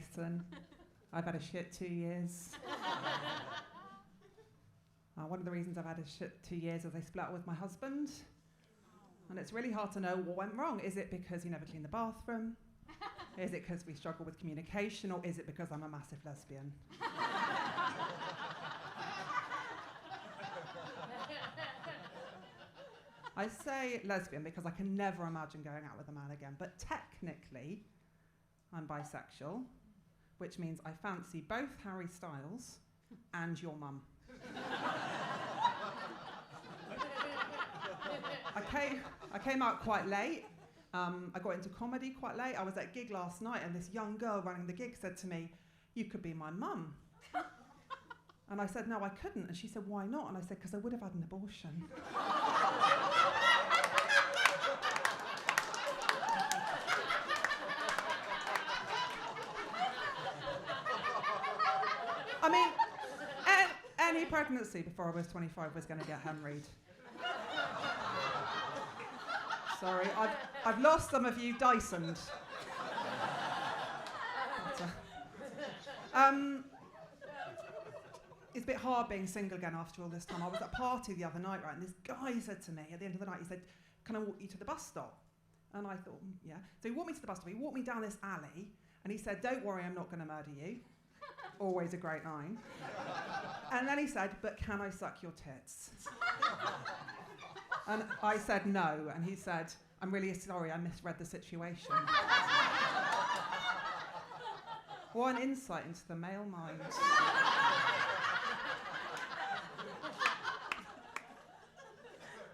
Jason. I've had a shit 2 years. One of the reasons I've had a shit 2 years is I split up with my husband. And it's really hard to know what went wrong. Is it because he never cleaned the bathroom? Is it because we struggle with communication? Or is it because I'm a massive lesbian? I say lesbian because I can never imagine going out with a man again. But technically, I'm bisexual, which means I fancy both Harry Styles and your mum. I came out quite late. I got into comedy quite late. I was at a gig last night and this young girl running the gig said to me, "You could be my mum." And I said, "No, I couldn't." And she said, "Why not?" And I said, "Because I would have had an abortion." I mean, any pregnancy before I was 25 was going to get hemorrhaged. Sorry, I've lost some of you Dysoned. It's a bit hard being single again after all this time. I was at a party the other night, right, and this guy said to me at the end of the night, he said, "Can I walk you to the bus stop?" And I thought, yeah. So he walked me to the bus stop, he walked me down this alley, and he said, "Don't worry, I'm not going to murder you." Always a great line. And then he said, "But can I suck your tits?" And I said no, and he said, "I'm really sorry, I misread the situation." What an insight into the male mind.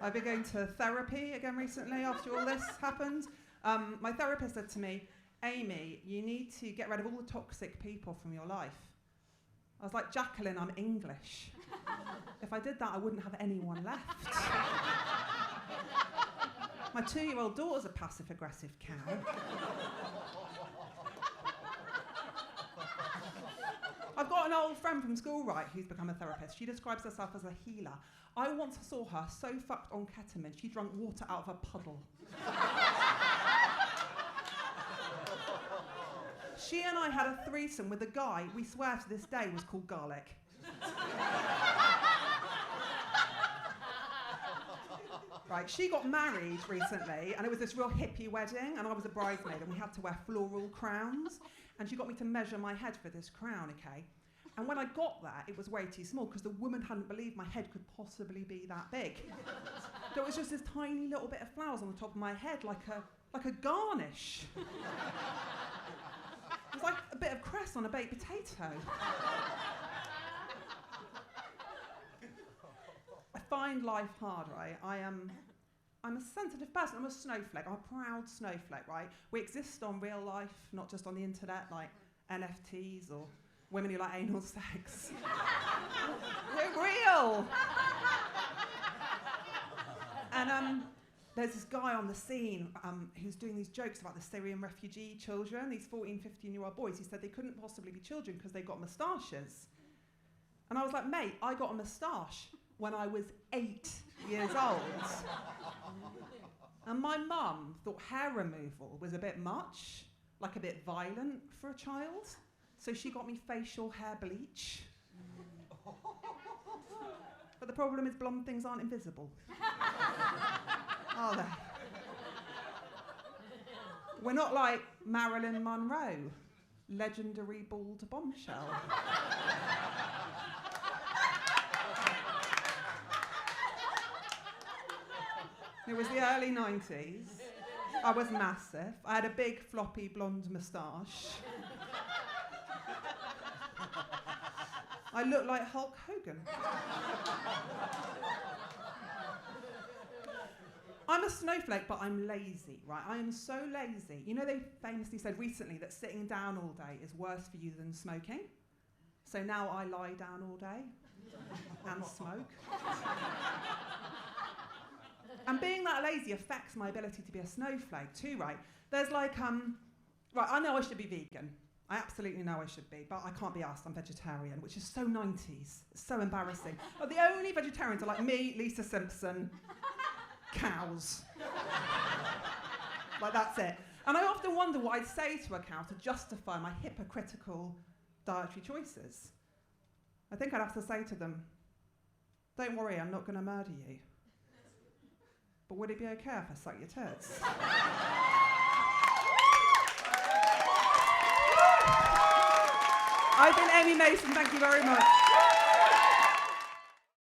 I've been going to therapy again recently after all this happened. My therapist said to me, "Amy, you need to get rid of all the toxic people from your life." I was like, "Jacqueline, I'm English. If I did that, I wouldn't have anyone left." My 2-year-old daughter's a passive-aggressive cow. I've got an old friend from school, right, who's become a therapist. She describes herself as a healer. I once saw her so fucked on ketamine, she drank water out of a puddle. She and I had a threesome with a guy we swear to this day was called Garlic. Right, she got married recently, and it was this real hippie wedding, and I was a bridesmaid, and we had to wear floral crowns, and she got me to measure my head for this crown, okay? And when I got there, it was way too small, because the woman hadn't believed my head could possibly be that big. There was just this tiny little bit of flowers on the top of my head, like a garnish. It was like a bit of cress on a baked potato. I find life hard, right? I'm a sensitive person. I'm a snowflake. I'm a proud snowflake, right? We exist on real life, not just on the internet, like NFTs or women who like anal sex. We're real. And there's this guy on the scene who's doing these jokes about the Syrian refugee children, these 14, 15-year-old boys. He said they couldn't possibly be children because they got moustaches. And I was like, "Mate, I got a moustache when I was 8 years old. And my mum thought hair removal was a bit much, like a bit violent for a child. So she got me facial hair bleach. But the problem is blonde things aren't invisible. Are they? We're not like Marilyn Monroe, legendary bald bombshell. It was the early 90s. I was massive. I had a big floppy blonde moustache. I looked like Hulk Hogan. I'm a snowflake, but I'm lazy, right? I am so lazy. You know, they famously said recently that sitting down all day is worse for you than smoking. So now I lie down all day and smoke. And being that lazy affects my ability to be a snowflake too, right? There's like, right, I know I should be vegan. I absolutely know I should be, but I can't be asked, I'm vegetarian, which is so 90s. It's so embarrassing. But the only vegetarians are like me, Lisa Simpson, cows. Like, that's it. And I often wonder what I'd say to a cow to justify my hypocritical dietary choices. I think I'd have to say to them, don't worry, I'm not going to murder you. But would it be okay if I suck your tits? I've been Amy Mason, thank you very much.